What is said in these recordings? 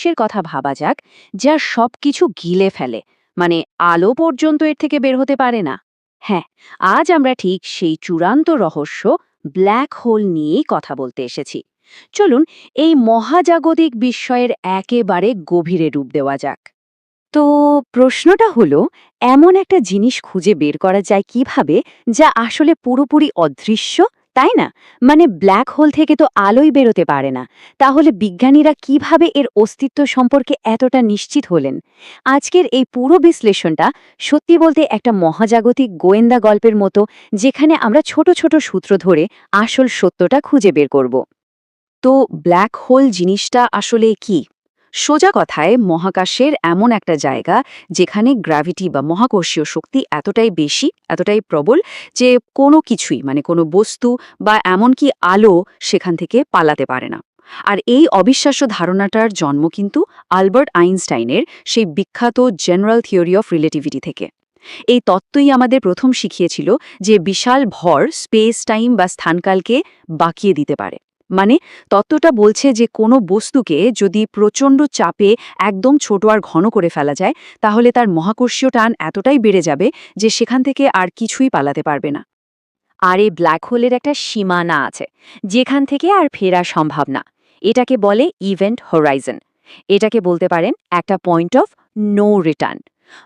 রহস্যের কথা ভাবা যাক, যা সবকিছু গিলে ফেলে, মানে আলো পর্যন্ত এর থেকে বের হতে পারে না। হ্যাঁ, আজ আমরা ঠিক সেই চূড়ান্ত রহস্য ব্ল্যাক হোল নিয়েই কথা বলতে এসেছি। চলুন এই মহাজাগতিক বিস্ময়ের একেবারে গভীরে ডুব দেওয়া যাক। তো প্রশ্নটা হলো, এমন একটা জিনিস খুঁজে বের করা যায় কিভাবে যা আসলে পুরোপুরি অদৃশ্য, তাই না? মানে ব্ল্যাক হোল থেকে তো আলোই বেরোতে পারে না। তাহলে বিজ্ঞানীরা কিভাবে এর অস্তিত্ব সম্পর্কে এতটা নিশ্চিত হলেন? আজকের এই পুরো বিশ্লেষণটা সত্যি বলতে একটা মহাজাগতিক গোয়েন্দা গল্পের মতো, যেখানে আমরা ছোট ছোট সূত্র ধরে আসল সত্যটা খুঁজে বের করব। তো ব্ল্যাক হোল জিনিসটা আসলে কি? সোজা কথায় মহাকাশের এমন একটা জায়গা যেখানে গ্র্যাভিটি বা মহাকর্ষীয় শক্তি এতটাই বেশি, এতটাই প্রবল যে কোনো কিছুই, মানে কোনো বস্তু বা এমনকি আলো সেখান থেকে পালাতে পারে না। আর এই অবিশ্বাস্য ধারণাটার জন্ম কিন্তু আলবার্ট আইনস্টাইনের সেই বিখ্যাত জেনারেল থিওরি অফ রিলেটিভিটি থেকে। এই তত্ত্বই আমাদের প্রথম শিখিয়েছিল যে বিশাল ভর স্পেস টাইম বা স্থানকালকে বাঁকিয়ে দিতে পারে। মানে তত্ত্বটা বলছে যে কোনো বস্তুকে যদি প্রচণ্ড চাপে একদম ছোট আর ঘন করে ফেলা যায়, তাহলে তার মহাকর্ষীয় টান এতটাই বেড়ে যাবে যে সেখান থেকে আর কিছুই পালাতে পারবে না। আর এই ব্ল্যাক হোলের একটা সীমানা আছে, যেখান থেকে আর ফেরা সম্ভব না। এটাকে বলে ইভেন্ট হরাইজন। এটাকে বলতে পারেন একটা পয়েন্ট অফ নো রিটার্ন।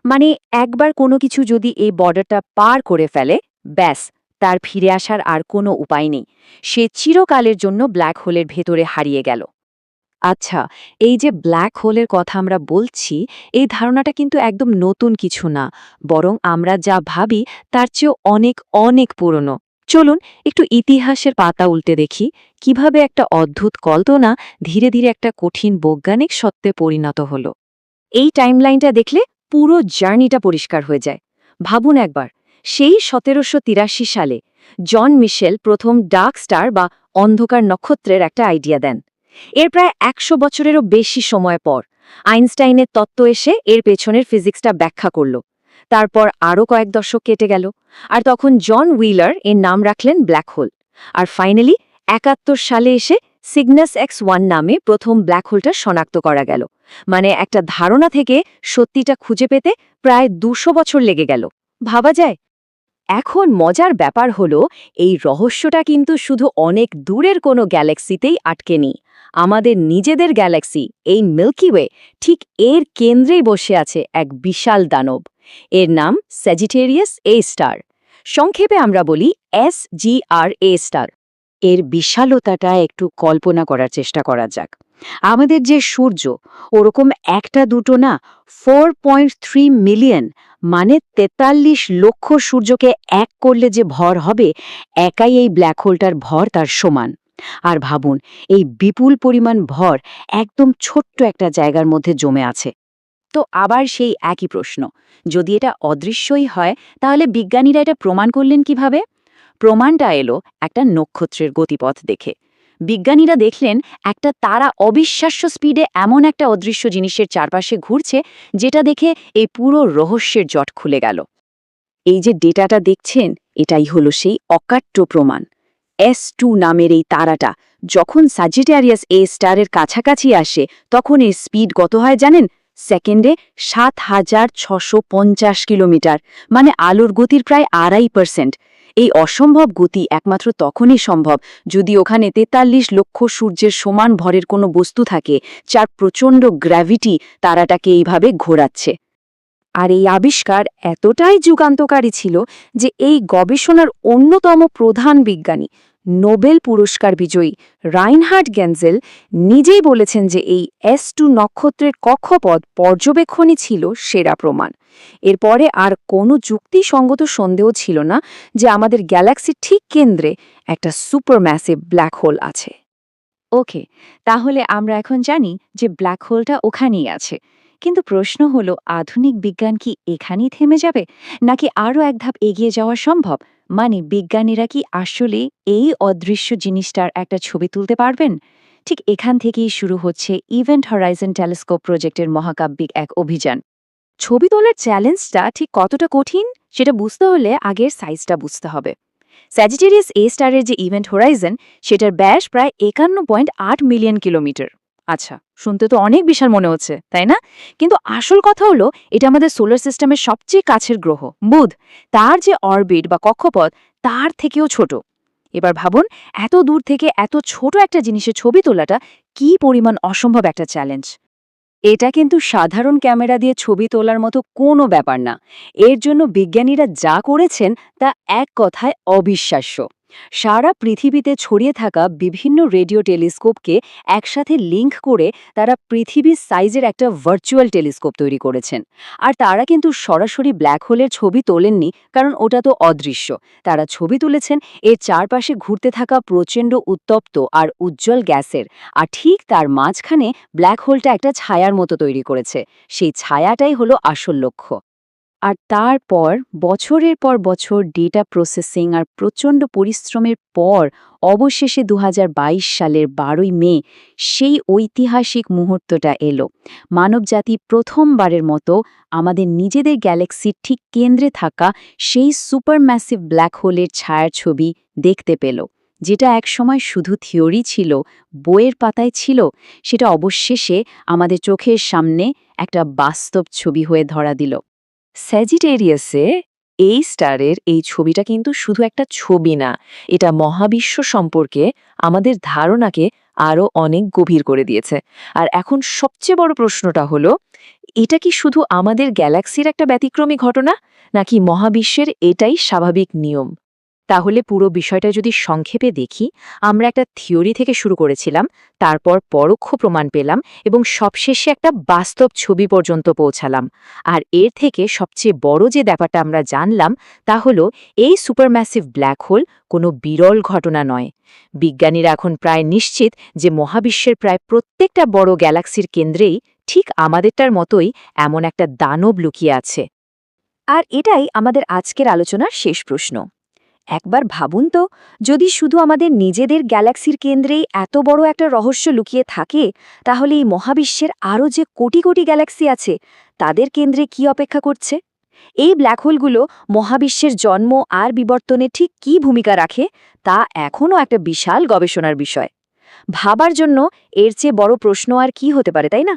মানে একবার কোনো কিছু যদি এই বর্ডারটা পার করে ফেলে, ব্যাস, তার ফিরে আসার আর কোনো উপায় নেই। সে চিরকালের জন্য ব্ল্যাক হোলের ভেতরে হারিয়ে গেল। আচ্ছা, এই যে ব্ল্যাক হোলের কথা আমরা বলছি, এই ধারণাটা কিন্তু একদম নতুন কিছু না, বরং আমরা যা ভাবি তার চেয়েও অনেক অনেক পুরনো। চলুন একটু ইতিহাসের পাতা উল্টে দেখি কিভাবে একটা অদ্ভুত কল্পনা ধীরে ধীরে একটা কঠিন বৈজ্ঞানিক সত্যে পরিণত হলো। এই টাইমলাইনটা দেখলে পুরো জার্নিটা পরিষ্কার হয়ে যায়। ভাবুন একবার, সেই ১৭৮৩ সালে জন মিশেল প্রথম ডার্ক স্টার বা অন্ধকার নক্ষত্রের একটা আইডিয়া দেন। এর প্রায় ১০০ বছরেরও বেশি সময় পর আইনস্টাইনের তত্ত্ব এসে এর পেছনের ফিজিক্সটা ব্যাখ্যা করল। তারপর আরও কয়েক দশক কেটে গেল, আর তখন জন হুইলার এর নাম রাখলেন ব্ল্যাক হোল। আর ফাইনালি ৭১ সালে এসে সিগনাস X1 নামে প্রথম ব্ল্যাক হোলটা শনাক্ত করা গেল। মানে একটা ধারণা থেকে সত্যিটা খুঁজে পেতে প্রায় ২০০ বছর লেগে গেল। ভাবা যায়? এখন মজার ব্যাপার হলো, এই রহস্যটা কিন্তু শুধু অনেক দূরের কোনো গ্যালাক্সিতেই আটকে নেই। আমাদের নিজেদের গ্যালাক্সি, এই মিল্কি ওয়ে, ঠিক এর কেন্দ্রেই বসে আছে এক বিশাল দানব। এর নাম স্যাজিটেরিয়াস A স্টার। সংক্ষেপে আমরা বলি SGR-A স্টার। এর বিশালতাটা একটু কল্পনা করার চেষ্টা করা যাক। আমাদের যে সূর্য, ওরকম একটা দুটো না, 4.3 মিলিয়ন, মানে ৪৩ লক্ষ সূর্যকে এক করলে যে ভর হবে, একাই এই ব্ল্যাক হোলটার ভর তার সমান। আর ভাবুন, এই বিপুল পরিমাণ ভর একদম ছোট্ট একটা জায়গার মধ্যে জমে আছে। তো আবার সেই একই প্রশ্ন, যদি এটা অদৃশ্যই হয়, তাহলে বিজ্ঞানীরা এটা প্রমাণ করলেন কিভাবে? প্রমাণটা এলো একটা নক্ষত্রের গতিপথ দেখে। বিজ্ঞানীরা দেখলেন একটা তারা অবিশ্বাস্য স্পিডে এমন একটা অদৃশ্য জিনিসের চারপাশে ঘুরছে, যেটা দেখে এই পুরো রহস্যের জট খুলে গেল। এই যে ডেটাটা দেখছেন, এটাই হলো সেই অকাট্য প্রমাণ। S2 নামের এই তারাটা যখন স্যাজিটেরিয়াস A স্টারের কাছাকাছি আসে, তখন এর স্পিড কত হয় জানেন? সেকেন্ডে ৭,৬৫০ কিলোমিটার, মানে আলোর গতির প্রায় ২.৫%। এই অসম্ভব গতি একমাত্র তখনই সম্ভব যদি ওখানে ৪৩ লক্ষ সূর্যের সমান ভরের কোনো বস্তু থাকে, যার প্রচণ্ড গ্র্যাভিটি তারাটাকে এইভাবে ঘোরাচ্ছে। আর এই আবিষ্কার এতটাই যুগান্তকারী ছিল যে এই গবেষণার অন্যতম প্রধান বিজ্ঞানী, নোবেল পুরস্কার বিজয়ী রাইনহার্ড গ্যান্জেল নিজেই বলেছেন যে এই S2 নক্ষত্রের কক্ষপথ পর্যবেক্ষণই ছিল সেরা প্রমাণ। এরপরে আর কোনো যুক্তিসঙ্গত সন্দেহ ছিল না যে আমাদের গ্যালাক্সির ঠিক কেন্দ্রে একটা সুপারম্যাসিভ ব্ল্যাক হোল আছে। ওকে, তাহলে আমরা এখন জানি যে ব্ল্যাক হোলটা ওখানেই আছে। কিন্তু প্রশ্ন হলো, আধুনিক বিজ্ঞান কি এখানেই থেমে যাবে, নাকি আরও এক ধাপ এগিয়ে যাওয়া সম্ভব? মানে বিজ্ঞানীরা কি আসলে এই অদৃশ্য জিনিসটার একটা ছবি তুলতে পারবেন? ঠিক এখান থেকেই শুরু হচ্ছে ইভেন্ট হরাইজন টেলিস্কোপ প্রজেক্টের মহাকাব্যিক এক অভিযান। ছবি তোলার চ্যালেঞ্জটা ঠিক কতটা কঠিন সেটা বুঝতে হলে আগের সাইজটা বুঝতে হবে। স্যাজিটেরিয়াস A স্টারের যে ইভেন্ট হরাইজন, সেটার ব্যাস প্রায় ৫১.৮ মিলিয়ন কিলোমিটার। আচ্ছা, শুনতে তো অনেক বিশাল মনে হচ্ছে, তাই না? কিন্তু আসল কথা হলো এটা আমাদের সোলার সিস্টেমের সবচেয়ে কাছের গ্রহ বুধ। তার যে অরবিট বা কক্ষপথ তার থেকেও ছোট। এবার ভাবুন, এত দূর থেকে এত ছোট একটা জিনিসের ছবি তোলাটা কি পরিমাণ অসম্ভব একটা চ্যালেঞ্জ। এটা কিন্তু সাধারণ ক্যামেরা দিয়ে ছবি তোলার মতো কোনো ব্যাপার না। এর জন্য বিজ্ঞানীরা যা করেছেন তা এক কথায় অবিশ্বাস্য। সারা পৃথিবীতে ছড়িয়ে থাকা বিভিন্ন রেডিও টেলিস্কোপকে একসাথে লিংক করে তারা পৃথিবীর সাইজের একটা ভার্চুয়াল টেলিস্কোপ তৈরি করেছেন। আর তারা কিন্তু সরাসরি ব্ল্যাক হোলের ছবি তোলেননি, কারণ ওটা তো অদৃশ্য। তারা ছবি তুলেছেন এর চারপাশে ঘুরতে থাকা প্রচণ্ড উত্তপ্ত আর উজ্জ্বল গ্যাসের। আর ঠিক তার মাঝখানে ব্ল্যাক হোলটা একটা ছায়ার মতো তৈরি করেছে। সেই ছায়াটাই হলো আসল লক্ষ্য। আর তারপর বছরের পর বছর ডেটা প্রসেসিং আর প্রচণ্ড পরিশ্রমের পর অবশেষে ২০২২ সালের ১২ই মে সেই ঐতিহাসিক মুহূর্তটা এলো। মানবজাতি প্রথমবারের মতো আমাদের নিজেদের গ্যালাক্সির ঠিক কেন্দ্রে থাকা সেই সুপারম্যাসিভ ব্ল্যাক হোলের ছায়াছবি দেখতে পেল। যেটা একসময় শুধু থিওরি ছিল, বইয়ের পাতায় ছিল, সেটা অবশেষে আমাদের চোখের সামনে একটা বাস্তব ছবি হয়ে ধরা দিল। স্যাজিটেরিয়াসে এই স্টারের এই ছবিটা কিন্তু শুধু একটা ছবি না, এটা মহাবিশ্ব সম্পর্কে আমাদের ধারণাকে আরও অনেক গভীর করে দিয়েছে। আর এখন সবচেয়ে বড় প্রশ্নটা হলো, এটা কি শুধু আমাদের গ্যালাক্সির একটা ব্যতিক্রমী ঘটনা, নাকি মহাবিশ্বের এটাই স্বাভাবিক নিয়ম? তাহলে পুরো বিষয়টা যদি সংক্ষেপে দেখি, আমরা একটা থিওরি থেকে শুরু করেছিলাম, তারপর পরোক্ষ প্রমাণ পেলাম এবং সবশেষে একটা বাস্তব ছবি পর্যন্ত পৌঁছালাম। আর এর থেকে সবচেয়ে বড় যে ব্যাপারটা আমরা জানলাম তা হলো এই সুপারম্যাসিভ ব্ল্যাক হোল কোনো বিরল ঘটনা নয়। বিজ্ঞানীরা এখন প্রায় নিশ্চিত যে মহাবিশ্বের প্রায় প্রত্যেকটা বড় গ্যালাক্সির কেন্দ্রেই ঠিক আমাদেরটার মতোই এমন একটা দানব লুকিয়ে আছে। আর এটাই আমাদের আজকের আলোচনার শেষ প্রশ্ন। একবার ভাবুন তো, যদি শুধু আমাদের নিজেদের গ্যালাক্সির কেন্দ্রেই এত বড় একটা রহস্য লুকিয়ে থাকে, তাহলে এই মহাবিশ্বের আরও যে কোটি কোটি গ্যালাক্সি আছে তাদের কেন্দ্রে কি অপেক্ষা করছে? এই ব্ল্যাক হোলগুলো মহাবিশ্বের জন্ম আর বিবর্তনে ঠিক কী ভূমিকা রাখে তা এখনও একটা বিশাল গবেষণার বিষয়। ভাবার জন্য এর চেয়ে বড় প্রশ্ন আর কি হতে পারে, তাই না?